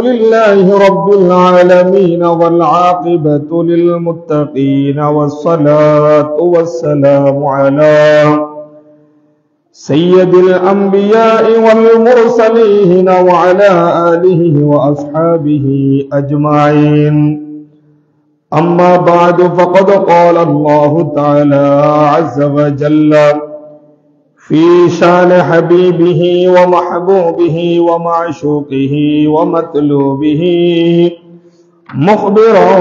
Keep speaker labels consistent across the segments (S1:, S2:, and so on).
S1: لله رب العالمين والعاقبة للمتقين والصلاة والسلام على سيد الأنبياء والمرسلين وعلى آله وأصحابه أجمعين. أما بعد فقد قال الله تعالى عز وجل في شان حبيبه ومحبوبه ومعشوقه ومطلوبه مخبرا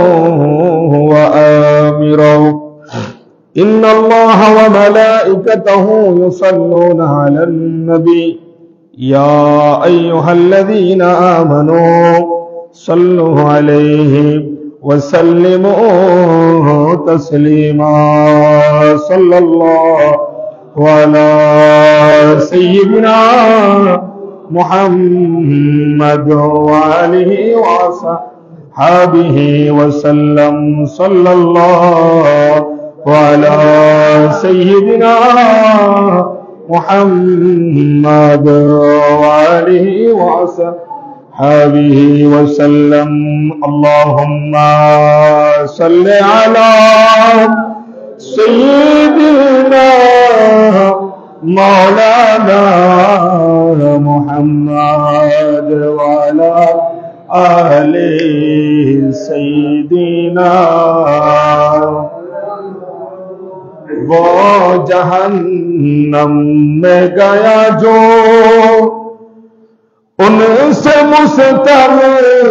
S1: وآمرا: إن الله وملائكته يصلون على النبي يا أيها الذين آمنوا صلوا عليه وسلموا تسليما. صلى الله وعلى سيدنا محمد وآله وصحبه وسلم. صلى الله وعلى سيدنا محمد وآله وصحبه وسلم. اللهم صل على سيدنا مولانا محمد وعلى آل سيدنا. وہ جہنم میں گیا جو ان سے مستغنی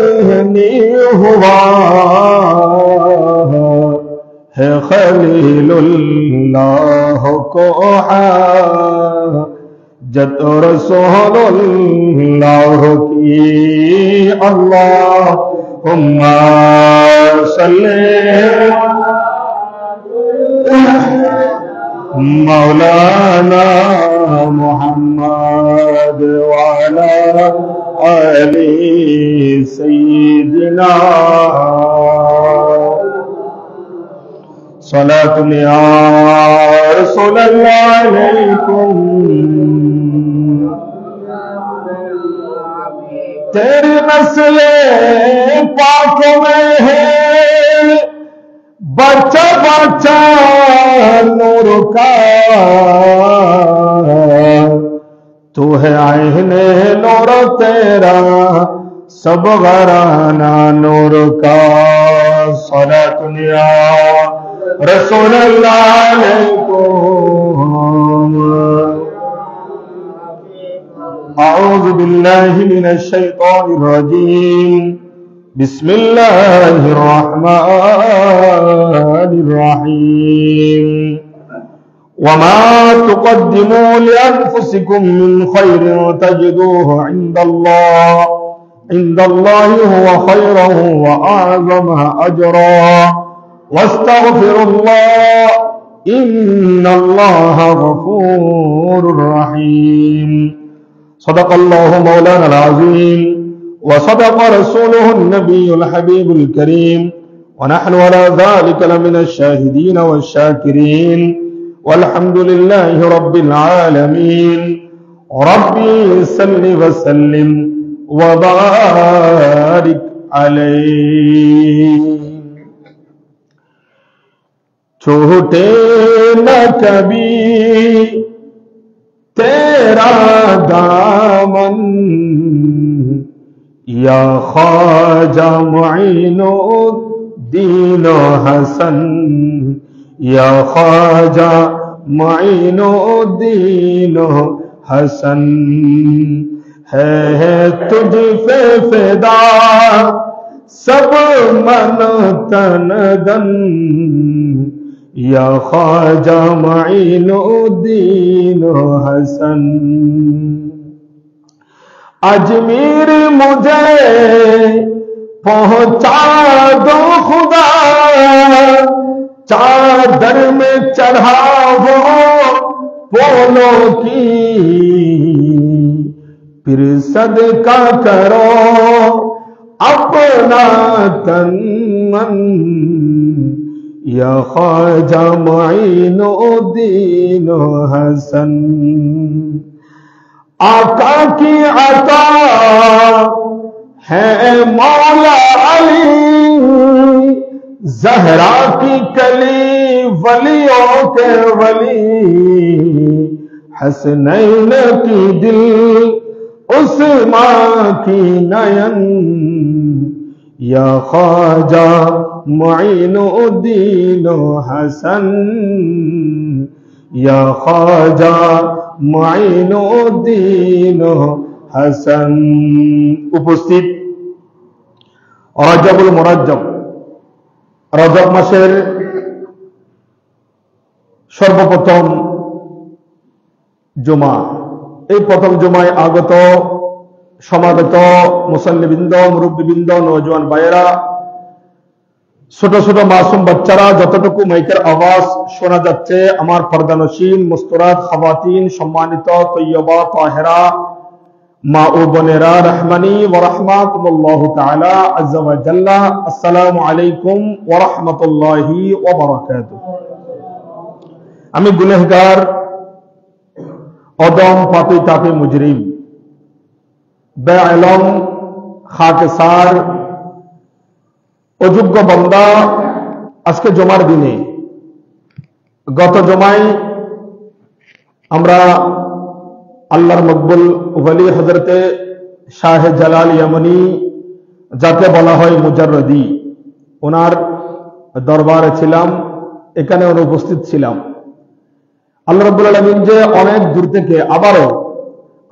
S1: ہوا ہے خلیل اللہ کو حاجت رسول اللہ کی. اللہم صلی مولانا محمد وعلى آل سيدنا. صلاة يا رسول الله عليكم. تیری نسل پاک میں ہے بچہ بچہ نور کا، تو ہے عین نور تیرا سب گھرانہ نور کا. صلاۃ یا رسول اللہ علیکم. اعوذ باللہ من الشیطان الرجیم. بسم اللہ الرحمن الرحیم. وما تقدموا لأنفسكم من خير تجدوه عند الله هو خيرا وأعظم أجرا واستغفر الله إن الله غفور رحيم. صدق الله مولانا العظيم وصدق رسوله النبي الحبيب الكريم ونحن على ذلك لمن الشاهدين والشاكرين والحمد لله رب العالمين. ربي صل وسلم وبارك عليه. چھوٹے نہ کبھی تیرا دامن یا خواجہ معین الدین حسن، یا خواجہ معین الدین حسن. ہے تجھ پہ فدا سب من تن دن، یا خواجہ معین الدین حسن. اجمیر مجھے پہنچا دو خدا، چادر میں چڑھا وہ پولوں کی، پھر صدقہ کرو اپنا تن من، یا خواجہ معین الدین حسن. آقا کی عطا है मौला अली जहरा की कली वलियों के वली हसनैन की दिल उस्मा की नयन या ख्वाजा मुईनुद्दीन हसन या ख्वाजा मुईनुद्दीन हसन। उपस्थित रजबुल मुरज्जब रजब मासेर सर्वप्रथम जुमा, এই প্রথম জুমায় আগত সমাগত মুসল্লিবৃন্দ, মুরব্বীবৃন্দ, নওজোয়ান ভাইয়েরা, ছোট ছোট মাসুম বাচ্চারা, যতটুকু মাইকের আওয়াজ শোনা যাচ্ছে, আমার পর্দানশীন মুস্তরাদ খাওয়াতিন, সম্মানিত তৈয়বা তাহেরা মা ও বোনেরা, রহমানি ওয়া রাহমাতুল্লাহি তাআলা আযজা ওয়া জাল্লা, আসসালামু আলাইকুম ওয়া রাহমাতুল্লাহি ওয়া বারাকাতুহু। আমি গুনাহগার, অদম, পাপী তাপী মুজরিম, বেইলম, খাকেসার, অযোগ্য বান্দা। আজকে জুমার দিনে, গত জুমায় আমরা আল্লাহর মকবুল ওয়ালি হযরতে শাহ জালাল ইয়ামানি, যাকে বলা হয় মুজাররদি, ওনার দরবারে ছিলাম, এখানে অনুপস্থিত ছিলাম। আল্লাহ রাব্বুল আলামিন যে অনেক দূর থেকে আবারও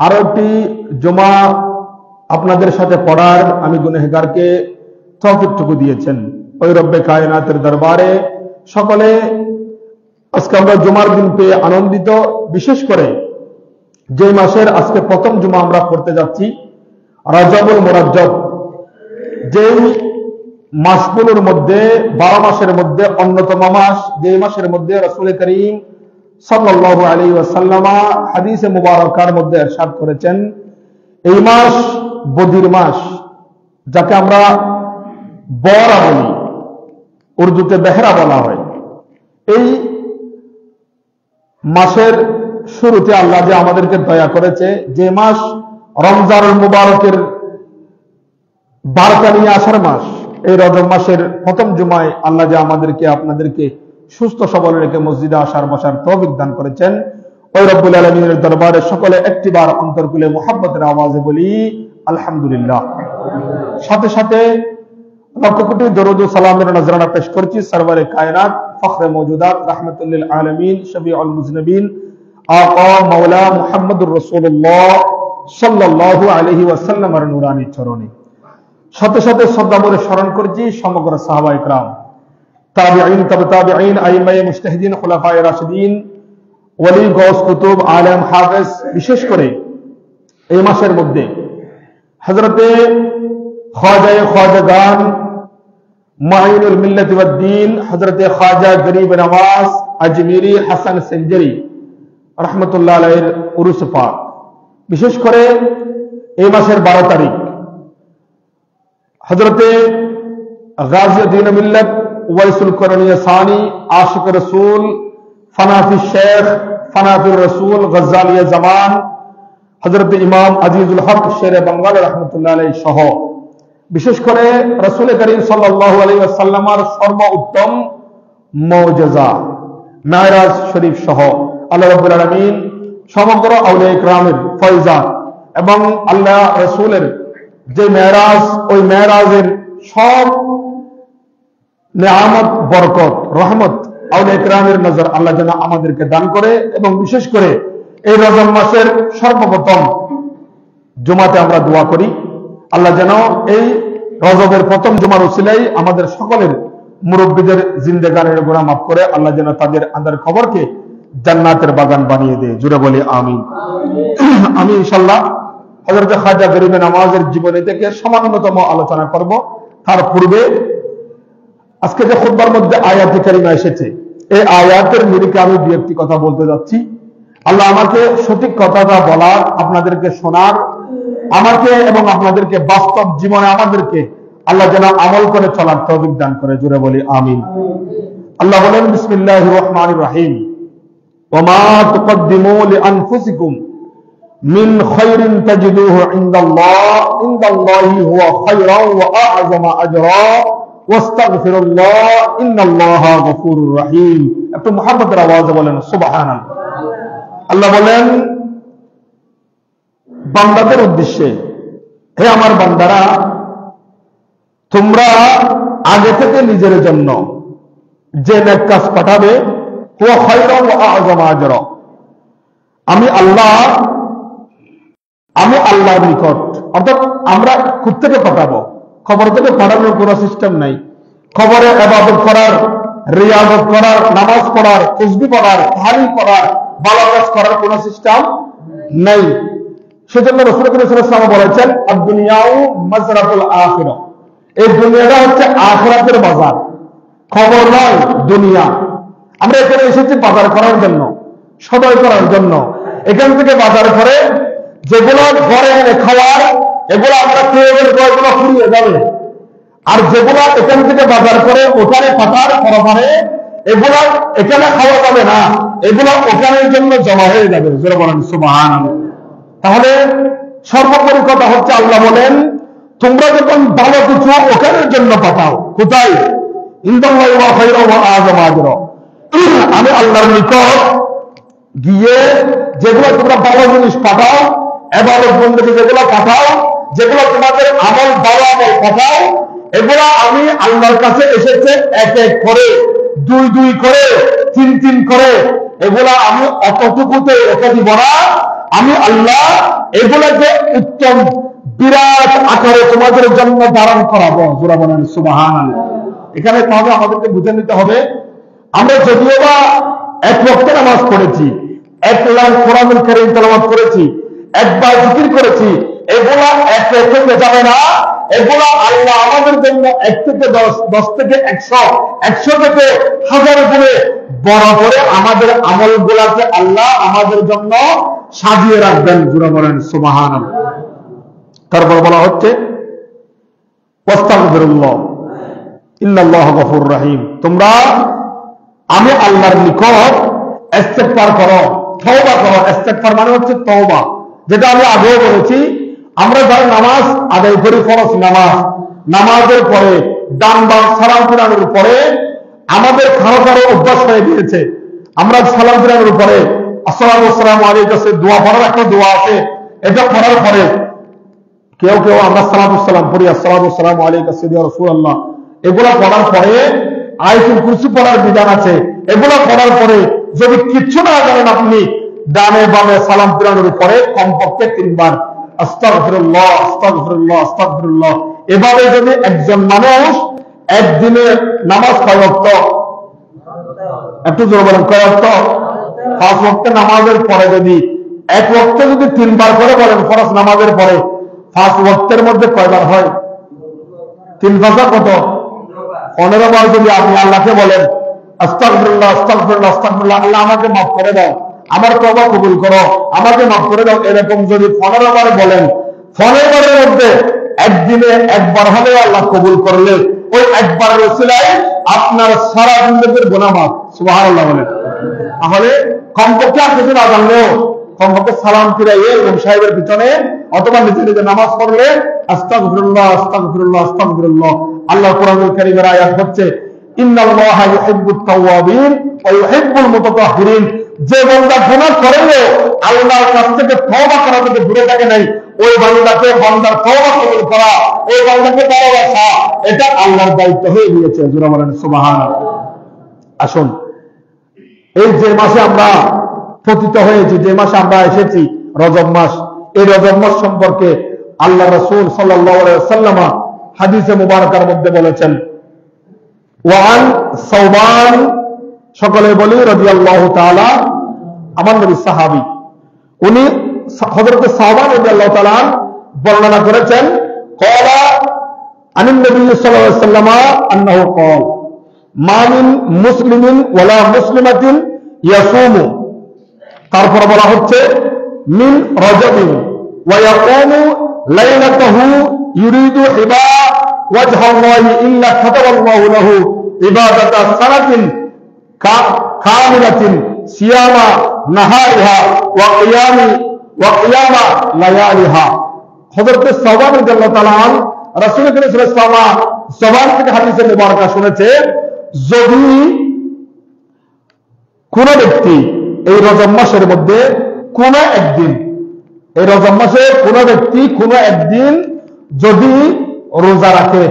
S1: আরো একটি জুমা আপনাদের সাথে পড়ার আমি গুনাহগারকে তৌফিকটুকু দিয়েছেন। ওই রব্বে কায়নাতের দরবারে সকলে আজকে আমরা জুমার দিন পেয়ে আনন্দিত। বিশেষ করে যে মাসের আজকে প্রথম জুমা আমরা পড়তে যাচ্ছি, রজবুল মুরজ্জব, যেই মাসগুলোর মধ্যে 12 মাসের মধ্যে অন্যতম মাস, যে মাসের মধ্যে রাসূল করিম সাল্লাল্লাহু আলাইহি ওয়াসাল্লাম হাদিসে মুবারাকার মধ্যে ইরশাদ করেছেন, এই মাস বদির মাস, যাকে আমরা বরা বলি, উর্দুতে বেহরা বলা হয়। এই মাসের শুরুতে আল্লাহ যে আমাদেরকে দয়া করেছে, যে মাস রমজানুল মুবারকের বারকা নিয়ে আসার মাস, এই রজব মাসের প্রথম জুমায় আল্লাহ যে আমাদেরকে আপনাদেরকে সুস্থ সবল রেখে মসজিদে আসার বসার তৌফিক দান করেছেন, ওই রব্বুল আলামিনের দরবারে সকলে একটিবার অন্তরকুলে মুহাব্বতের আওয়াজে বলি আলহামদুলিল্লাহ। সাথে সাথে লক্ষ কোটি দরুদ ও সালামের নজরানা পেশ করছি সরওয়ারে কায়নাত, ফখরে মওজুদাত, রাহমাতুল লিল আলামিন, শফিউল মুজনিবিন, আকা মাওলা মুহাম্মদুর রাসূলুল্লাহ সাল্লাল্লাহু আলাইহি ওয়াসাল্লামের নূরানী চরণে। সাথে সাথে শ্রদ্ধাভরে স্মরণ করছি সমগ্র সাহাবায়ে کرام, তাবিঈন, তাবে তাবিঈন, আইম্মায়ে মুজতাহিদিন, খুলাফায়ে রাশিদিন, ওলি, গৌস, কুতুব, আলেম, হাফেজ। বিশেষ করে এই মাসের মধ্যে হযরতে খাজায়ে খাজাগান, মুঈনুল মিল্লাত ওয়াদ দ্বীন, হযরতে খাজা গরিব নওয়াজ আজমিরি হাসান সেঞ্জারি রাহমাতুল্লাহ আলাইহির উরুস পাক। বিশেষ করে এই মাসের 12 তারিখ হযরতে গাজী দ্বীন মিল্লাত ওয়াইসুল করণী সানি, আশিক রাসূল, ফানাফি শেখ, ফানাফি রাসূল, গজ্জালি জামান, হযরত ইমাম আজিজুল হক শেরে বাঙ্গাল রাহমাতুল্লাহ আলাইহি সহ বিশেষ করে রাসূল করিম সাল্লাল্লাহু আলাইহি ওয়াসাল্লামের সর্বোত্তম মুজিজা মেরাজ শরীফ সহ আল্লাহ রাব্বুল আলামিন সমগ্র আউলিয়া ইকরামের ফয়জাত এবং আল্লাহ রাসূলের যে মেরাজ, ওই মেরাজের সব নেয়ামত, বরকত, রহমত আউলিয়া ইকরামের নজর আল্লাহ যেন আমাদেরকে দান করে। এবং বিশেষ করে এই রজব মাসের সর্বপ্রথম জুমাতে আমরা দোয়া করি, আল্লাহ যেন এই রজবের প্রথম জুমার উসিলায় আমাদের সকলের মুরব্বীদের জিন্দেগানের গুনাহ মাফ করে আল্লাহ যেন তাদের আন্দার খবরকে জান্নাতের বাগান বানিয়ে দেয়। জুড়ে বলি আমিন। আমি ইনশাআল্লাহ হযরত খাজা গরিব নওয়াজের জীবনী থেকে সামান্যতম আলোচনা করব। তার পূর্বে আজকে যে খুতবার মধ্যে আয়াত কারিমা এসেছে, এই আয়াতের নিরিখে আমি দুই একটি কথা বলতে যাচ্ছি। আল্লাহ আমাকে সঠিক কথাটা বলার, আপনাদেরকে শোনার, আমাকে এবং আপনাদেরকে বাস্তব জীবনে আমাদেরকে আল্লাহ যেন আমল করে চলার তৌফিক দান করে। জুড়ে বলি আমিন। আল্লাহ বলেন, বিসমিল্লাহির রহমানির রহিম, ওয়া মা তুকদ্দিমু লিআনফুসিকুম মিন খায়রিন তাজিদুহু ইনদাল্লাহি হুয়া খায়রান ওয়া আ'যামা আজরা ওয়াস্তাগফিরুল্লাহ ইন্নাল্লাহা গফুরুর রহিম। একটু মুহাব্বতের আওয়াজে বলেন সুবহানাল্লাহ। আল্লাহ বলেন বান্দাদের উদ্দেশ্যে, হে আমার বান্দারা, তোমরা আগে থেকে নিজের জন্য যে নেক কাজ পাঠাবে হুয়া খায়রান ওয়া আ'যামা আজরা, আমি আল্লাহর নিকট, অর্থাৎ আমরা থেকে পাঠাবো, খবর থেকে পাঠানোর কোনো সিস্টেম নাই। খবরে ইবাদত করার, রিয়াজত করার, নামাজ পড়ার, তাসবিহ পড়ার, তাহলিল পড়ার, ভালো কাজ করার কোনো সিস্টেম নাই। সেজন্য রাসূল করিম সাল্লাল্লাহু আলাইহি ওয়াসাল্লাম বলেছেন আদ-দুনিয়াউ মাজরাতুল আখিরাহ, এই দুনিয়াটা হচ্ছে আখিরাতের বাজার, খবর নয় দুনিয়া। আমরা এখানে এসেছি বাজার করার জন্য, সদয় করার জন্য। এখান থেকে বাজার করে যেগুলো ঘরে এনে খাওয়ার, এগুলো আমরা খেয়ে গেলে কয়গুলো ফুরিয়ে যাবে। আর যেগুলো এখান থেকে বাজার করে ওখানে পাঠার পরপারে, এগুলো এখানে খাওয়া যাবে না, এগুলো ওখানের জন্য জমা হয়ে যাবে। জোরে বলেন সুবহানাল্লাহ। তাহলে সর্বোপরি কথা হচ্ছে আল্লাহ বলেন তোমরা যখন ভালো কিছু ওখানের জন্য পাঠাও, কোথায়? ইনদাল্লাহি ওয়া খায়রা ওয়া আ'যামা আজরা, আমি আল্লাহর নিকট গিয়ে যেগুলো তোমরা ভালো জিনিস পাঠাও, ইবাদত বন্দেগী যেগুলো পাঠাও, যেগুলো তোমাদের আমল ভালো আমল পাঠাও, এগুলো আমি আল্লাহর কাছে এসেছে এক এক করে, দুই দুই করে, তিন তিন করে, এগুলা আমি অতটুকুতে রেখে দিব না। আমি আল্লাহ এগুলাকে উত্তম বিরাট আকারে তোমাদের জন্য ধারণ করাবো। জোরে বলেন সুবহানাল্লাহ। এখানে তাহলে আমাদেরকে বুঝে নিতে হবে, আমরা যদিও বা এক ওয়াক্ত নামাজ পড়েছি, এক লাইন কোরআনুল কারীম তেলাওয়াত করেছি, একবার জিকির করেছি, এগুলা এক থেকে যাবে না। এগুলা আল্লাহ আমাদের জন্য 1 থেকে 10, 10 থেকে 100, 100 থেকে 1000 গুণে বড় করে আমাদের আমলগুলাকে আল্লাহ আমাদের জন্য সাজিয়ে রাখবেন। জোরে বলেন সুবহানাল্লাহ। তারপর বলা হচ্ছে ওয়াস্তাগফিরুল্লাহ ইন্নাল্লাহা গফুরুর রহিম, তোমরা আমি আল্লাহর নিকট ইস্তিগফার করো, তওবা করো। ইস্তিগফার মানে হচ্ছে তওবা, যেটা আমি আগেও বলেছি। আমরা যারা নামাজ আদায় করি, ফরজ নামাজ, নামাজের পরে ডান বাম সালাম ফিরানোর পরে আমাদের কারো অভ্যাস হয়ে গিয়েছে, আমরা সালাম ফিরানোর পরে আসসালামু আলাইকুম দোয়া পড়ার একটা দোয়া আছে, এটা পড়ার পরে কেউ কেউ আমরা সালাম পড়ি, আসসালামু আলাইকুম ইয়া রাসূলুল্লাহ, এগুলা পড়ার পরে আয়াতুল কুরসি পড়ার বিধান আছে। এগুলা পড়ার পরে যদি কিচ্ছু না জানেন, আপনি ডানে বামে সালাম ফিরানোর পরে কমপক্ষে 3 বার আস্তাগফিরুল্লাহ আস্তাগফিরুল্লাহ আস্তাগফিরুল্লাহ, এভাবে যদি একজন মানুষ একদিনে নামাজ কয় ওয়াক্ত, একটু জোরে বলেন কয় ওয়াক্ত? 5 ওয়াক্ত নামাজের পরে যদি এক ওয়াক্ত যদি 3 বার করে বলেন ফরজ নামাজের পরে, 5 ওয়াক্তের মধ্যে কয়বার হয়? 3 ভাষা কত? 15 বার যদি আপনি আল্লাহকে বলেন আস্তাগফিরুল্লাহ আস্তাগফিরুল্লাহ আস্তাগফিরুল্লাহ, আল্লাহ আমাকে মাফ করে দাও, আমার তওবা কবুল করো, আমাকে মাফ করে দাও, এরকম যদি 15 বার বলেন, 15 বারের মধ্যে একদিনে একবার হলে আল্লাহ কবুল করলে ওই একবারের ওসিলায় আপনার সারা জিন্দেগীর গুনাহ মাফ। সুবহানাল্লাহ বলেন। তাহলে কমপক্ষে আর কিছু না জানলেও কমপক্ষে সালাম ফিরাইয়ে ইমাম সাহেবের পিছনে অথবা নিজে নিজে নামাজ পড়লে আস্তাগফিরুল্লাহ আস্তাগফিরুল্লাহ আস্তাগফিরুল্লাহ। আল্লাহ কোরআনুল কারীমের আয়াত হচ্ছে ইন্নাল্লাহা ইউহিব্বুত তাওয়াবিন ওয়া ইউহিব্বুল মুতাতাহহিরিন, যে বান্দা গুনাহ করেও আল্লাহর কাছ থেকে তওবা করা থেকে দূরে থাকে নাই, ওই বান্দাকে বান্দার তওবা কবুল করা, ওই বান্দাকে ভালোবাসা, এটা আল্লাহর দায়িত্ব হয়ে গিয়েছে। জোরে বলেন সুবহানাল্লাহ। আসুন, এই যে মাসে আমরা পতিত হয়েছি, যে মাসে আমরা এসেছি, রজব মাস, এই রজব মাস সম্পর্কে আল্লাহ রাসূল সাল্লাল্লাহু আলাইহি ওয়াসাল্লাম হাদিসে মুবারাকার মধ্যে বলেছেন ওয়ান সাওবান, সকলে বলি রাদিয়াল্লাহু তাআলা, আমার নবী সাহাবী, উনি হযরত সাওবান রাদিয়াল্লাহু তাআলা বর্ণনা করেছেন ক্বালা আনিন নবী সাল্লাল্লাহু আলাইহি ওয়াসাল্লাম আন্নাহু ক্বাল মা মিন মুসলিমিন ওয়ালা মুসলিমাতিন ইয়াসুমু, তারপর বলা হচ্ছে মিন রাজাবিন ওয়া ইয়াকুমু লাইলাতাহু ইউরিদু ইবা ওয়াজহাল্লাহি ইল্লা কাতাবাল্লাহু লাহু ইবাদাতা সানাতিন কামিলাতিন সিয়ামা নাহারিহা ওয়া কিয়ামি ওয়া কিয়ামা লায়ালিহা। হযরত সাওবান রাদিয়াল্লাহু তাআলা রাসূল করিম সাল্লাল্লাহু আলাইহি ওয়াসাল্লাম সাওবান থেকে হাদিসে মুবারাকা শুনেছে, যদি কোন ব্যক্তি এই রজব মাসের মধ্যে কোন একদিন, এই রজব মাসে কোন ব্যক্তি কোন একদিন যদি রোজা রাখে,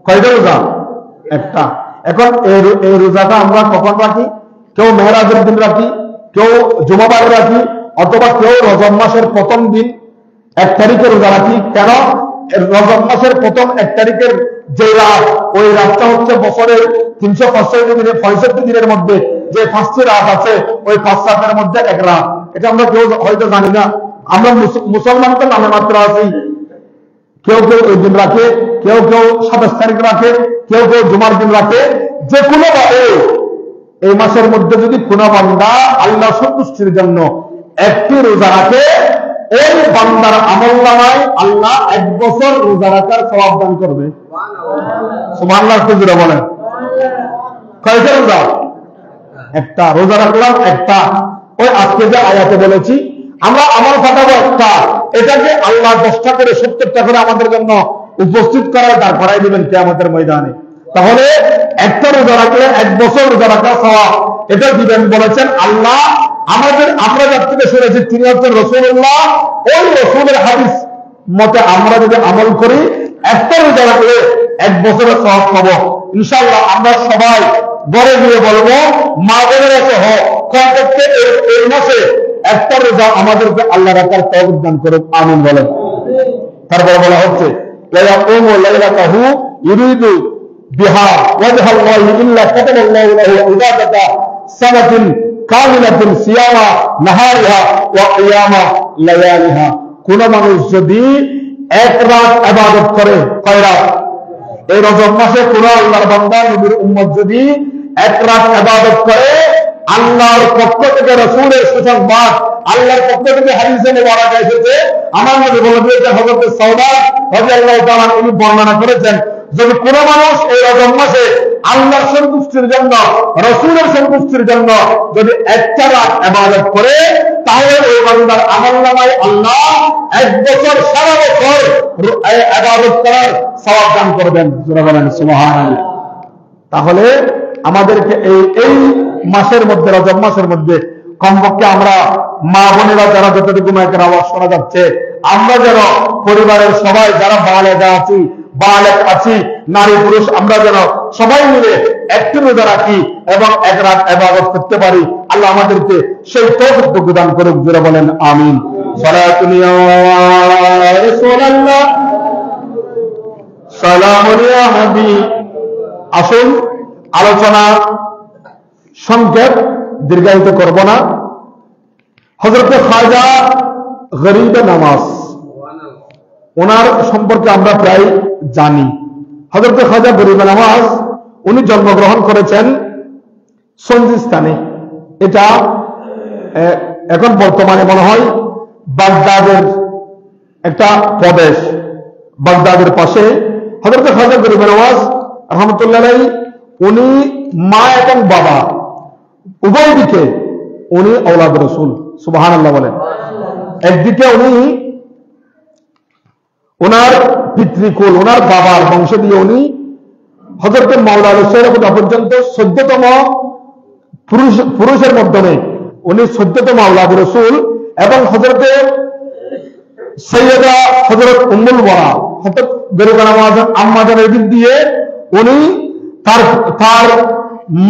S1: কয়টা রোজা? একটা। এখন এই রোজাটা আমরা কখন রাখি? কেউ মেহরাজের দিন রাখি, কেউ জুমাবার রাখি, অথবা কেউ রজব মাসের প্রথম দিন 1 তারিখে রোজা রাখি। কেন? রজব মাসের প্রথম 1 তারিখের যে রাত, ওই রাতটা হচ্ছে বছরের 365 দিনের মধ্যে যে 5টি রাত আছে, ওই 5 রাতের মধ্যে এক রাত। এটা আমরা কেউ হয়তো জানি না। আমরা মুসলমান তো নামে মাত্র আছি। কেউ কেউ ওই দিন রাখে, কেউ কেউ 27 তারিখ রাখে, কেউ কেউ জুমার দিন রাখে। যে কোনো ভাবে এই মাসের মধ্যে যদি কোন বান্দা আল্লাহ সন্তুষ্টির জন্য একটি রোজা রাখে, এই বান্দার আমলনামায় আল্লাহ 1 বছর রোজা রাখার সওয়াব দান করবে। সুবহানাল্লাহ জোরে বলেন। কয়টা রোজা? একটা। রোজা রাখলাম একটা। ওই আজকে যে আয়াতে বলেছি আমরা আমল ফাটাবো একটা, এটাকে আল্লাহ 10টা করে 70টা করে আমাদের জন্য উপস্থিত করায় দাঁড় করাই দিবেন কিয়ামতের ময়দানে। তাহলে একটা রোজা রাখলে 1 বছর রোজা রাখার সওয়াব এটা দিবেন বলেছেন আল্লাহ। আমরা যার থেকে শুনেছি তিনি হচ্ছেন রাসূলুল্লাহ। ওই রাসূলের হাদিস মতে আমরা যদি আমল করি, একটা রোজা রাখলে 1 বছরের সওয়াব পাবো ইনশাআল্লাহ। আমরা সবাই ঘরে গিয়ে বলবো, মা বোনেরা সহ কমপক্ষে এই মাসে একটা রোজা আমাদেরকে আল্লাহ রাখার তৌফিক দান করুন, আমিন বলেন। তারপরে বলা হচ্ছে লায়াকুমু লাইলাতাহু ইউরিদু বিহা ওয়াজহাল্লাহি ইল্লা কাতাবাল্লাহু লাহু ইবাদাতা সানাতিন কামিলাতিন সিয়ামা নাহারিহা ওয়া কিয়ামা লায়ালিহা। কোন মানুষ যদি 1 রাত ইবাদত করে, কয় রাত? এই রজব মাসে কোন আল্লাহর বান্দা নবীর উম্মত যদি 1 রাত ইবাদত করে, আল্লাহর পক্ষ থেকে রাসূলের সুসংবাদ, আল্লাহর পক্ষ থেকে হাদিসে মুবারাকা এসেছে। আমার নবী বলে দিয়েছেন, হযরত সাওবান রাদিয়াল্লাহু তাআলা তিনি বর্ণনা করেছেন, যদি কোন মানুষ এই রজব মাসে আল্লাহর সন্তুষ্টির জন্য, রাসূলের সন্তুষ্টির জন্য যদি 1টা রাত ইবাদত করে, তাহলে ওই বান্দার আমলনামায় আল্লাহ 1 বছর সারা বছর ইবাদত করার সওয়াব দান করবেন। যারা বলেন সুবহানাল্লাহ। তাহলে আমাদেরকে এই মাসের মধ্যে, রজব মাসের মধ্যে কমপক্ষে আমরা মা বোনেরা যারা যতটুকু মাইকের আওয়াজ শোনা যাচ্ছে, আমরা যেন পরিবারের সবাই যারা বালেক আছি, নারী পুরুষ, আমরা যেন সবাই মিলে একটি রোজা রাখি এবং 1 রাত ইবাদত করতে পারি। আল্লাহ আমাদেরকে সেই তৌফিক দান করুক। যারা বলেন আমিন। সালাতুন ইয়া রাসূলুল্লাহ, সালামুন ইয়া হাবিব। আসুন আলোচনা সংক্ষেপ, দীর্ঘায়িত করব না। হযরত খাজা গরিবে নওয়াজ, ওনার সম্পর্কে আমরা প্রায় জানি। হযরত খাজা গরিবে নওয়াজ উনি জন্মগ্রহণ করেছেন সঞ্জিস্তানে। এটা এখন বর্তমানে মনে হয় বাগদাদের একটা প্রদেশ, বাগদাদের পাশে। হযরত খাজা গরিবে নওয়াজ রাহমাতুল্লাহ আলাইহি উনি মা এবং বাবা উভয় দিকে উনি আওলাদ রাসূল। সুবহানাল্লাহ বলেন। একদিকে উনি ওনার পিতৃকুল, ওনার বাবার বংশ দিয়ে উনি হযরত মাওলানা রাসূলুল্লাহ পর্যন্ত 14তম পুরুষের মাধ্যমে উনি 14তম আওলাদ রাসূল। এবং হযরত সৈয়দা হযরত উম্মুল ওয়ারা হযরত গরিবে নওয়াজ আম্মা জানের দিক দিয়ে উনি তার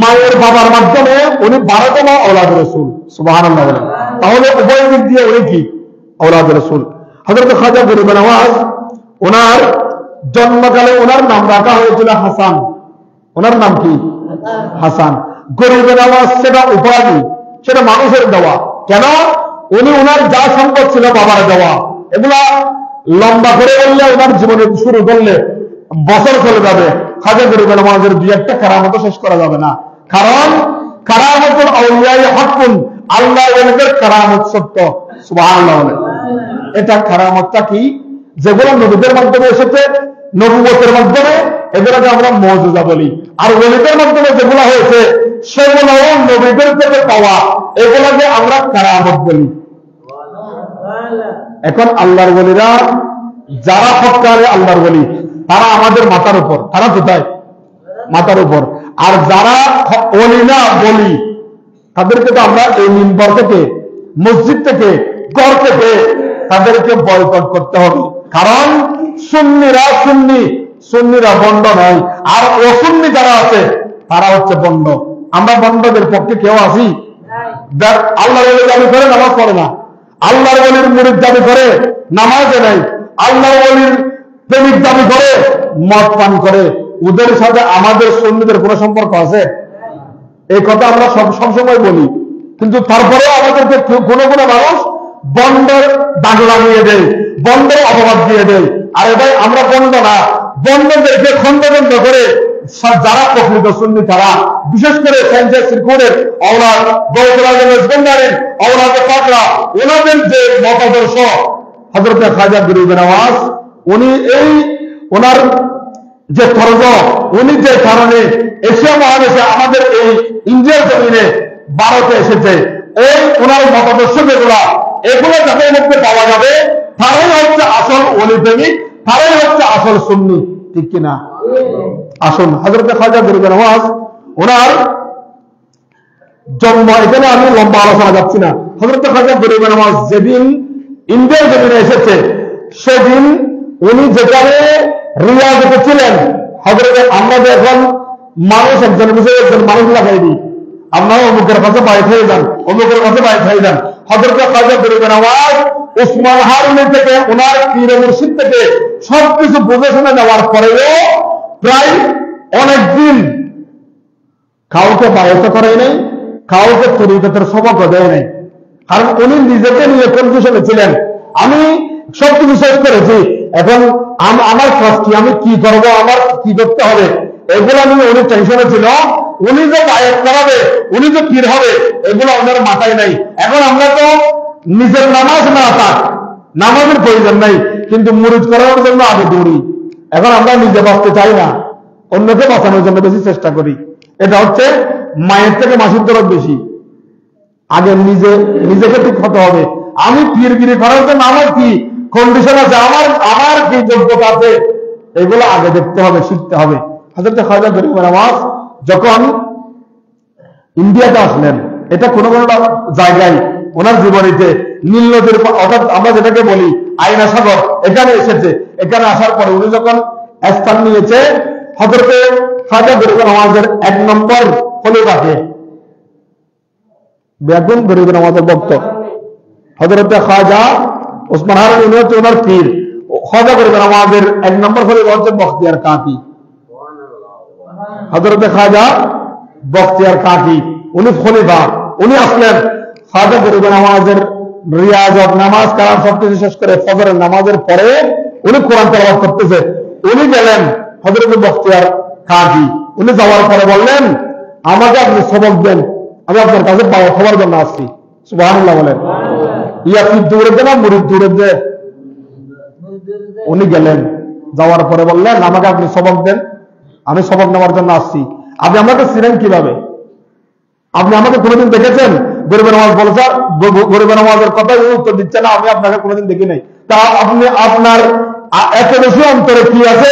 S1: মায়ের বাবার মাধ্যমে উনি 12তম আওলাদ রাসূল। সুবহানাল্লাহ বলেন। তাহলে উভয় দিক দিয়ে উনি কি আওলাদ রাসূল। হযরত খাজা গরিবে নওয়াজ ওনার জন্মকালে ওনার নাম রাখা হয়েছিল হাসান। ওনার নাম কি? হাসান। গরিবে নওয়াজ সেটা উপাধি, সেটা মানুষের দেওয়া। কেন? উনি ওনার যা সম্পদ ছিল বাবার দেওয়া। এগুলা লম্বা করে বললে, ওনার জীবনে শুরু করলে বছর চলে যাবে। খাজা গরিবে নওয়াজের 2-1টা কারামত শেষ করা যাবে না। কারণ কারামতুল আউলিয়ায়ে হাক্কুন, আল্লাহ ওলিদের কারামত সত্য। সুবহানাল্লাহ বলেন। এটা কারামতটা কি? যেগুলো নবীদের মাধ্যমে এসেছে, নবুয়তের মাধ্যমে, এগুলোকে আমরা মুজিজা বলি। আর ওলিদের মাধ্যমে যেগুলো হয়েছে সেগুলো নবীদের থেকে পাওয়া, এগুলোকে আমরা কারামত বলি। এখন আল্লাহর ওলিরা যারা সত্যিকারে আল্লাহর ওলি তারা আমাদের মাথার উপর, তারা কোথায়? মাথার উপর। আর যারা ওলি না বলি তাদেরকে তো আমরা এই মিম্বর থেকে, মসজিদ থেকে, ঘর থেকে তাদেরকে বয়কট করতে হবে। কারণ সুন্নিরা সুন্নিরা বন্ড নয়, আর অসুন্নি যারা আছে তারা হচ্ছে বন্ড। আমরা বন্ডদের পক্ষে কেউ আছি? আল্লাহর ওলি দাবি করে নামাজ পড়ে না, আল্লাহর ওলির মুরিদ দাবি করে নামাজে নাই, আল্লাহর ওলির প্রেমিক দাবি করে মদ পান করে। ওদের সাথে আমাদের সুন্নিদের কোনো সম্পর্ক আছে? এই কথা আমরা সবসময় বলি, কিন্তু তারপরেও আমাদেরকে কোনো কোনো মানুষ বন্ডের দাগ লাগিয়ে দেয়, বন্ডের অপবাদ দিয়ে দেয়। আরে ভাই, আমরা বন্ড না, বন্ডদেরকে খন্ড করে যারা প্রকৃত সুন্নি তারা, বিশেষ করে সেন্টার সিরকুটের আওলাদ, গৌসুল আজম ইস্কন্দারের আওলাদে পাকরা, ওনাদের যে মতাদর্শ, হযরত খাজা গরিব নওয়াজ উনি এই ওনার যে তরজ, উনি যে কারণে এশিয়া মহাদেশে আমাদের এই ইন্ডিয়ার জমিনে ভারতে এসেছে, এই ওনার মতাদর্শ যেগুলা, এগুলো যাদের মধ্যে পাওয়া যাবে তারাই হচ্ছে আসল ওলি প্রেমিক, তারাই হচ্ছে আসল সুন্নি, ঠিক কিনা? আসুন, হযরত খাজা গরিব নওয়াজ ওনার জন্ম, এখানে আমি লম্বা আলোচনা যাচ্ছি না। হযরত খাজা গরিব নওয়াজ যেদিন ইন্ডিয়ার জমিনে এসেছে সেদিন উনি যেখানে রিয়াজতে ছিলেন, হযরতে আমরা যে এখন মানুষ একজন বুঝে একজন মানুষ লাগাই দিই, আপনারা অমুকের কাছে বাইরে হয়ে যান, অমুকের কাছে বাইরে হয়ে যান। হযরত খাজা গরিব নওয়াজ উসমান হারুনি থেকে, ওনার পীর মুর্শিদ থেকে সবকিছু বুঝে শুনে নেওয়ার পরেও প্রায় অনেকদিন কাউকে বায়ত করে নাই, কাউকে তরিকতের সবক দেয় নাই। কারণ উনি নিজেকে নিয়ে কনফিউশনে ছিলেন, আমি সবকিছু শেষ করেছি, এখন আমার কাজ কি, আমি কি করব, আমার কি করতে হবে, এগুলো নিয়ে উনি টেনশনে ছিল। উনি যে বায়াত করাবে, উনি যে পীর হবে, এগুলো ওনার মাথায় নাই। এখন আমরা তো নিজের নামাজ না থাক, নামাজের প্রয়োজন নাই, কিন্তু মুরিদ করানোর জন্য আগে দৌড়ি। এখন আমরা নিজে বাঁচতে চাই না, অন্যকে বাঁচানোর জন্য বেশি চেষ্টা করি। এটা হচ্ছে মায়ের থেকে মাসির দরদ বেশি। আগে নিজেকে ঠিক হতে হবে। আমি পীরগিরি করার জন্য আমার কি কন্ডিশন আছে, আমার কি যোগ্যতা আছে, এগুলো আগে দেখতে হবে, শিখতে হবে। হযরত খাজা গরিব নওয়াজ যখন ইন্ডিয়াতে আসলেন, এটা কোনো কোনো জায়গায় ওনার জীবনীতে নীল নদীর, অর্থাৎ আমরা যেটাকে বলি আয়না সাগর, এখানে এসেছে। এখানে আসার পরে উনি যখন স্থান নিয়েছে, হযরত খাজা গরিব নওয়াজের 1 নম্বর খলিফাকে, বেগুন গরিব নওয়াজের ভক্ত হযরত খাজা উসমান হারুনি, উনি হচ্ছে ওনার পীর। খাজা গরিব নওয়াজের 1 নম্বর খলিফা হচ্ছে বখতিয়ার কাকি, হযরত খাজা বখতিয়ার কাকি, উনি খলিফা। উনি আসলেন খাজা গরিব নওয়াজের রিয়াজত, নামাজ কালাম সবকিছু শেষ করে ফজরের নামাজের পরে উনি কোরআন তেলাওয়াত করতেছে। উনি গেলেন হযরত বখতিয়ার কাকি, উনি যাওয়ার পরে বললেন, আমাকে আপনি সবক দেন, আমি আপনার কাছে বায়াত হওয়ার জন্য আসছি। সুবহানাল্লাহ বলেন। ইয়া কি দৌড়ে দেন, মুরিদ দৌড়ে দেন? উনি গেলেন, যাওয়ার পরে বললেন, আমাকে আপনি সবক দেন, আমি সবক নেওয়ার জন্য আসছি। আপনি আমাকে চিনেন কিভাবে? আপনি আমাকে কোনোদিন দেখেছেন? গরিব নওয়াজ বলছে, গরিব নওয়াজের কথা উত্তর দিচ্ছে না, আমি আপনাকে কোনোদিন দেখি নাই। তা আপনি আপনার এত বেশি অন্তরে কি আছে,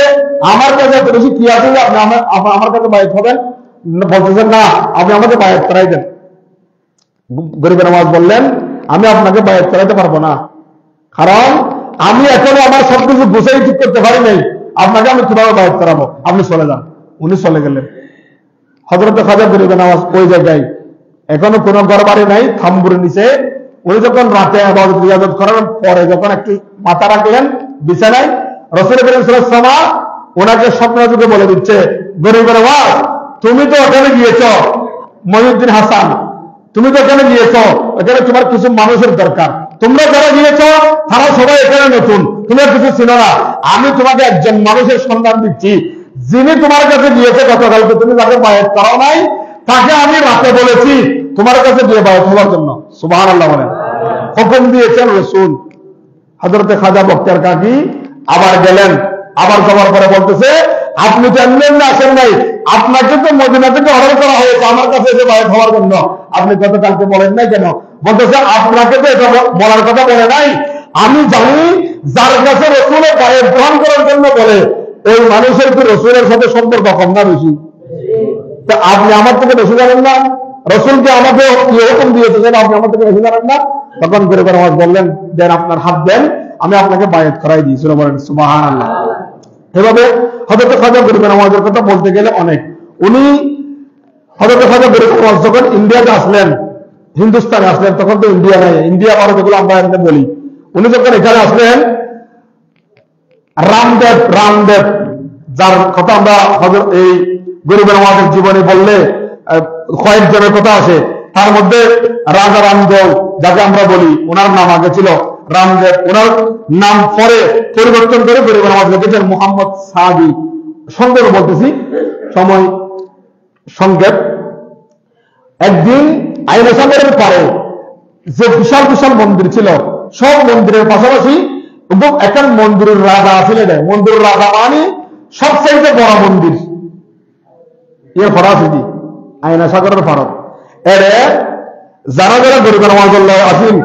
S1: আমার কাছে এত বেশি কি আছে যে আপনি আমার কাছে বায়াত হবেন? বলতেছেন না, আপনি আমাকে বায়াত করাই দেন। গরিব নওয়াজ বললেন, আমি আপনাকে বায়াত করাইতে পারবো না, কারণ আমি এখনো আমার সবকিছু গুছাই ঠিক করতে পারি নাই, আপনাকে আমি কিভাবে বায়াত করাবো, আপনি চলে যান। উনি চলে গেলেন। হযরত খাজা গরিব নওয়াজ ওই জায়গায়, এখনো কোনো ঘর বাড়ি নাই, থাম্বুরের নিচে। উনি যখন রাতে ইবাদত রিয়াজত করার পরে যখন একটু মাথা রাখলেন বিছানায়, রাসূল করিম সাল্লাল্লাহু আলাইহি ওয়াসাল্লাম ওনাকে স্বপ্নযোগে বলে দিচ্ছে, গরিব নওয়াজ, তুমি তো ওখানে গিয়েছ, মহিউদ্দিন হাসান, তুমি তো ওখানে গিয়েছ, এখানে তোমার কিছু মানুষের দরকার। তোমরা যারা গিয়েছ তারা সবাই এখানে নতুন, তুমি কিছু চিনো না। আমি তোমাকে একজন মানুষের সন্ধান দিচ্ছি, যিনি তোমার কাছে গিয়েছে গতকালকে, তুমি যাকে বায়াত করাও নাই, তাকে আমি রাতে বলেছি তোমার কাছে গিয়ে বায়াত হওয়ার জন্য। সুবহানাল্লাহ বলেন। হুকুম দিয়েছেন রাসূল। হযরত খাজা বখতিয়ার কাকি আবার গেলেন, আবার যাওয়ার পরে বলতেছে, আপনি তো এমনি আসেন নাই, আপনাকে তো মদিনা থেকে অর্ডার করা হয়েছে আমার কাছে এসে বায়াত হওয়ার জন্য, আপনি গতকালকে বলেন নাই কেন? বলতেছে, আপনাকে তো এটা বলার কথা বলে নাই, আমি জানি যার কাছে রসুলের বায়াত গ্রহণ করার জন্য বলে ওই মানুষের কি রসুলের সাথে সম্পর্ক কম না বেশি? তা আপনি আমার থেকে বেশি জানেন না? রসুলকে আমাকে কি হুকুম দিয়েছে যেন আপনি আমার থেকে বেশি জানেন না? তখন করে আমার বললেন দেন আপনার হাত দেন, আমি আপনাকে বায়াত করাই দিয়েছি। বলেন সুবহানাল্লাহ। এভাবে হযরত খাজা গরিব নওয়াজের কথা বলতে গেলে অনেক। উনি হযরত খাজা গরিব নওয়াজ যখন ইন্ডিয়াতে আসলেন, হিন্দুস্তানে আসলেন, তখন তো ইন্ডিয়া নাই, ইন্ডিয়া ভারত এগুলো আমরা এখানে বলি। উনি যখন এখানে আসলেন, রামদেব যার কথা আমরা এই গরিব নওয়াজের জীবনে বললে কয়েকজনের কথা আসে, তার মধ্যে রাজা রামদেব যাকে আমরা বলি, ওনার নাম আগে ছিল রামদেব, ওনার নাম পরে পরিবর্তন করে গরিব নওয়াজ লিখেছেন মোহাম্মদ সাদি। সংক্ষেপে বলতেছি, সময় সংক্ষেপ। একদিন আইন সাগরের পারে যে বিশাল বিশাল মন্দির ছিল, সব মন্দিরের পাশাপাশি একটা মন্দিরের রাজা ছিল। মন্দিরের রাজা মানে সবচাইতে বড় মন্দির এর ফরাসি আইনা সাগরের ভারত। এর যারা যারা গরিব নওয়াজ আসিল,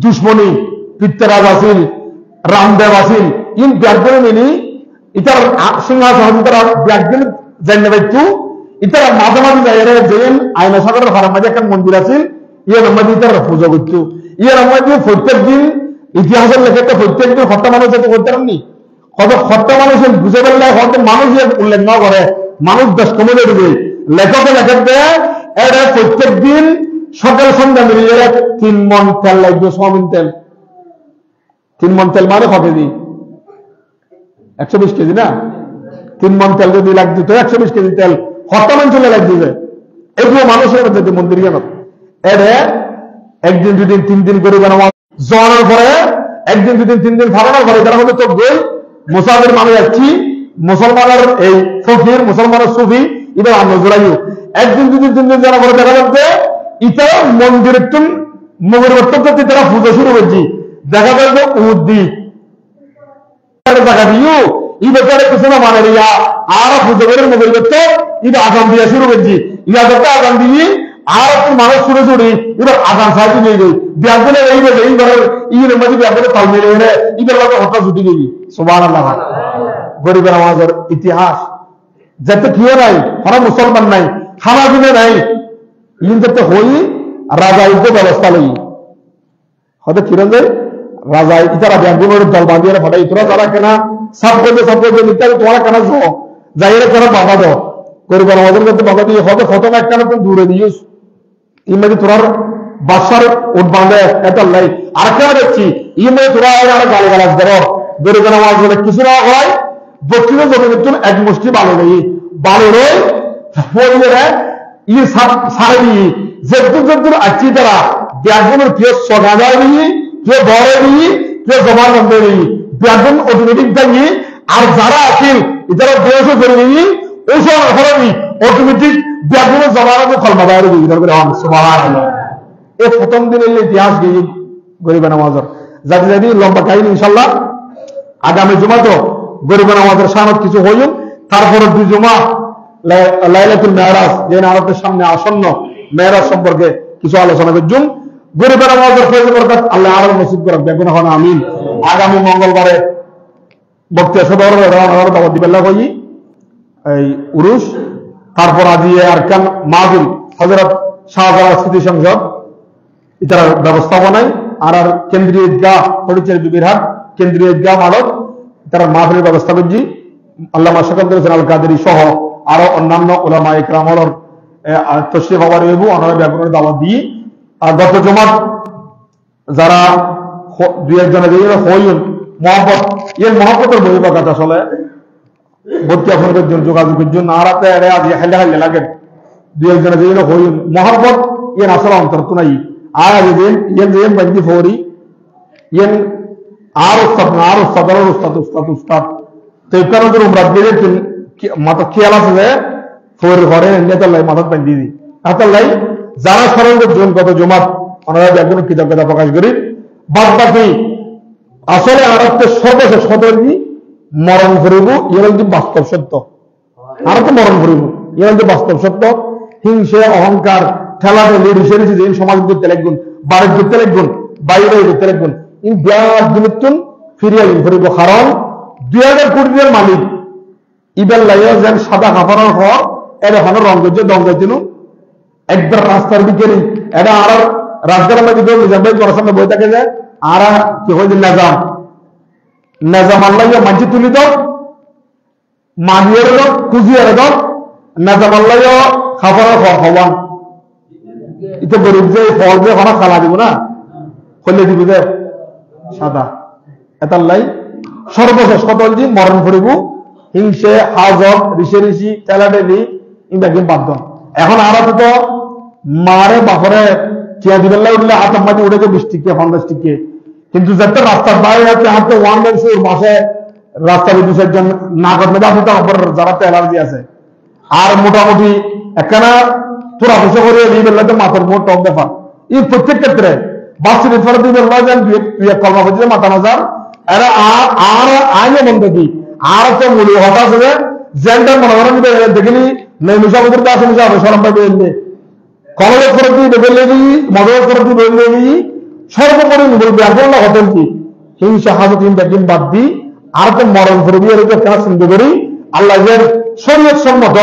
S1: দুশ্মনী পিত্তরাজ আসিল, রামদেব আসিল, ইন ব্যাগগুলো মিলি ইতার সিংহাসন তারা ব্যাগগুলো জানিয়ে পাইতু। ইতারা মাঝে মাঝে যায় যেন আইনা সাগরের ভারত মাঝে একটা মন্দির আছিল, ইয়ে নম্বর ইতারা পুজো করতো। ইয়ে নম্বর প্রত্যেক দিন ইতিহাসের লেখে প্রত্যেক দিন হত্যা মানুষ যেতে করতে পারেননি। কত হত্যা মানুষের বুঝে ফেললে হয়তো মানুষ উল্লেখ না করে, মানুষ বেশ কমে দেবে। লেখকে লেখক এরা প্রত্যেক দিন সকাল সন্ধ্যা মিলিয়ে 3 মণ তেল লাগবে, সোয়াবিন তেল। 3 মণ তেল মানে কত কেজি? 120 কেজি না? 3 মণ তেল যদি লাগতো তো 120 কেজি তেল হত্যা চলে লাগছে। এগুলো মানুষের মধ্যে মন্দির কেন? এরা একদিন 2 দিন 3 দিন করে জোয়ানোর পরে, একদিন 2 দিন 3 দিন ফালানোর পরে যারা হলো তো বই মুসাফির মানুষ যাচ্ছি, মুসলমানের এই ফকির, মুসলমানের সুফি, এবার আমরা জোড়াইও একদিন 2 দিন 3 দিন যারা করে দেখা যাচ্ছে এটা মন্দিরের মগরবর্তন করতে তারা পুজো শুরু করছি। দেখা যাবে উদ্দি দেখা দিও এই ব্যাপারে কিছু না মানে আর পুজো করে মগরবর্ত এটা আগাম দিয়া শুরু করছি। ইয়াদটা আগাম দিয়ে আর মানুষ শুরু করি, এবার আগাম সাহায্য নিয়ে যাই ব্যাগগুলো এইবার ইয়ের মধ্যে ব্যাগগুলো তাল মিলে এনে এবার হত্যা ছুটি দিবি। সুবহানাল্লাহ। গরিব নওয়াজের ইতিহাস যাতে কিও নাই, ওরা মুসলমান নাই, খানা পিনে নাই, ইন যাতে হই রাজা ইতে ব্যবস্থা লই হয়তো কিরণ যায় রাজা ইতারা ব্যাগগুলোর দল বাঁধিয়ে ফাটাই তোরা তারা কেনা সব করবে ইত্যাদি তোমার কেনা যাই কেনা বাধা দাও। গরিব নওয়াজের মধ্যে বাধা দিয়ে হয়তো ফটো একটা দূরে দিয়েছ ইমেজি তোরার বাসার উঠ বাঁধে এটা লাই আর কেন দেখছি ইমেজি তোরা গালি গালাজ ধরো। গরিব নওয়াজ বলে কিছু না হয় বক্তৃতা জমি কিন্তু এক মুষ্টি ভালো নেই, ভালো নেই পরিবারে ই সারে নিয়ে যেদূর আসছি তারা ব্যাগগুলোর কেউ সগাদা নিয়ে, কেউ বড় নিয়ে, কেউ জমা বন্ধ নিয়ে ব্যাগগুন অটোমেটিক দাঁড়িয়ে, আর যারা আছেন এটারা বয়সও করে নিয়ে ওসব অপরাধী অটোমেটিক ব্যাগগুলো জমা রাখবে ফলমা বাইরে দিয়ে ধরবে। এই প্রথম দিনের ইতিহাস গিয়ে গরিব নওয়াজের যাতে যদি লম্বা কাহিনী ইনশাল্লাহ আগামী জুমা তো গরিব নওয়াজের সামনে কিছু হইল। তারপরে 2 জুমা লাইলাতুল মেরাজ, যে নারদের সামনে আসন্ন মেরাজ সম্পর্কে কিছু আলোচনা করছুন। গরিব নওয়াজের ফয়জ বরকত আল্লাহ আরো নসিব করুক, দেখুন এখন আমিন। আগামী মঙ্গলবারে বক্তৃতা সদর দাওয়াত দিবেল্লাহ হই এই উরুস, তারপর আজি আরকান মাহফিল হযরত শাহজালাল স্মৃতি সংসদ এটার ব্যবস্থাপনায় আর কেন্দ্রীয় ঈদগাহ ফটিকছড়ি বিবিরহাট কেন্দ্রীয় ঈদগাহ মাঠত তারা মাহফিলের ব্যবস্থা করছি। আল্লামা শাকাবুল হোসেন আল কাদেরী সহ আরো অন্যান্য উলামা ইকরামর তশরিফ হওয়ার হইব, ওনারা ব্যাপকের দাওয়াত দিয়ে। আর গত জুমার যারা 2-1 জনে যে হইন মহব্বত এর মহব্বতের বহিবা কথা চলে ভর্তি আপনাদের জন্য যোগাযোগের জন্য আর আজ হাইলে হাইলে লাগে 2-1 জনে যে হইন মহব্বত ইয়েন আসলে অন্তর তো নাই। আর দিন ইয়েন যে বন্দি ফৌরি ইয়েন আর উস্তাদ না আর উস্তাদ আর উস্তাদ উস্তাদ উস্তাদ তো কারণ উমরাত দিয়ে মাথা খেয়াল আছে যে ফৌরি ঘরে নেতাল্লাই মাথা বান্ধি দিই হাতাল্লাই যারা স্মরণের জন্য গত জমাত ওনারা একজন কৃতজ্ঞতা প্রকাশ করি। বাদ বাকি আসলে আরবকে সর্বশেষ সতর্কী মরণ করিব এর বাস্তব সত্য, আর তো মরণ করিব এর বাস্তব সত্য। হিংসে অহংকার ঠেলা ঠেলি ঋষি যে সমাজ করতে লাগবেন, বাড়ির করতে লাগবেন, বাইরে করতে লাগবেন, ইন 10 দিনতুন ফিরিয়ে করিব কারণ 2000 কোটির মালিক ইবেল লাইয়া যেন সাদা কাপড়ের হক এর হলো রঙ্গজ দঙ্গজনু একবার রাস্তার বিকেরি এটা আর রাজধানীর মধ্যে নিজামবাই জনসামনে বই থাকে যে আর কি হইল নাজাম আল্লাহ মাঝে তুলি দাও মানিয়ে দাও খুঁজিয়ে দাও নাজাম আল্লাহ খাবারের হওয়ান এটা গরিব যে ফল যে হনা খালা দিব না হলে দিব যে সাদা এটার লাই সর্বশেষ কত বলছি মরণ করিব হিংসে হাজব ঋষি ঋষি তেলাডেলি ইন্দাকে বাধ্য এখন আর তো মারে বাপরে চেয়া দিবেন উঠলে হাতের মাঝে উঠেছে 20 টিকে 50 টিকে কিন্তু যাতে রাস্তার বাইরে আছে হাতে ওয়ান ম্যান শোর মাসে রাস্তা বিদ্যুতের জন্য না করলে বাসে তার উপর যারা অ্যালার্জি আছে আর মোটামুটি একখানা তোরা বসে করে দিবেন মাথার মোট টপ ব্যাপার এই প্রত্যেক ক্ষেত্রে বাসের ফলে দিবেন কর্মা করছে মাথা নজার এরা আর আইনে বন্ধ কি আর তো মূল্য হতাশ হবে জেন্ডার মনে করেন দেখিনি নিশা করতে আসে নিশা হবে সরম পাইবে এলে কলেজের করে দিয়ে বেরলে দিই মদের করে দিয়ে বেরলে দিই সর্বোপরি বলবে এখন না হতেন কি হিংসা হাজত একদিন বাদ দিই আর তো মরণ করে দিয়ে কেনা চিন্তা করি আল্লাহ শরীয়ত সম্মত